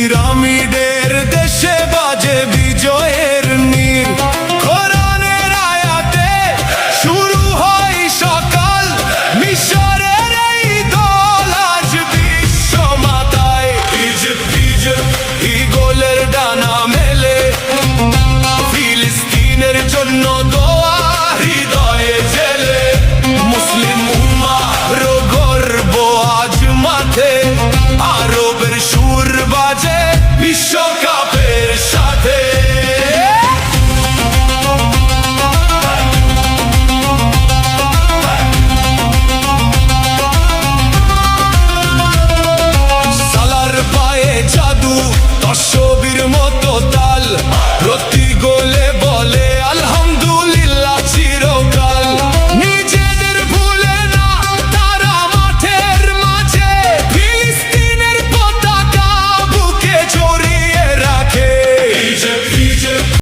পিরামিডের দেশে বাজে বিজয়ের নীর, কোরআনের আয়াতে শুরু হয় সকাল, মিশরের এই দল আজ বিশ্ব মাতায়। ঈগলের ডানা মেলে ফিলিস্তিনের জন্য দোয়া হৃদয়ে জেলে, মুসলিম উম্মাহর গর্ব আজ মাঠে, আরবের সুর বাজে বিশ্বকাপের সাথে। সালার পায়ে জাদু, দর্শক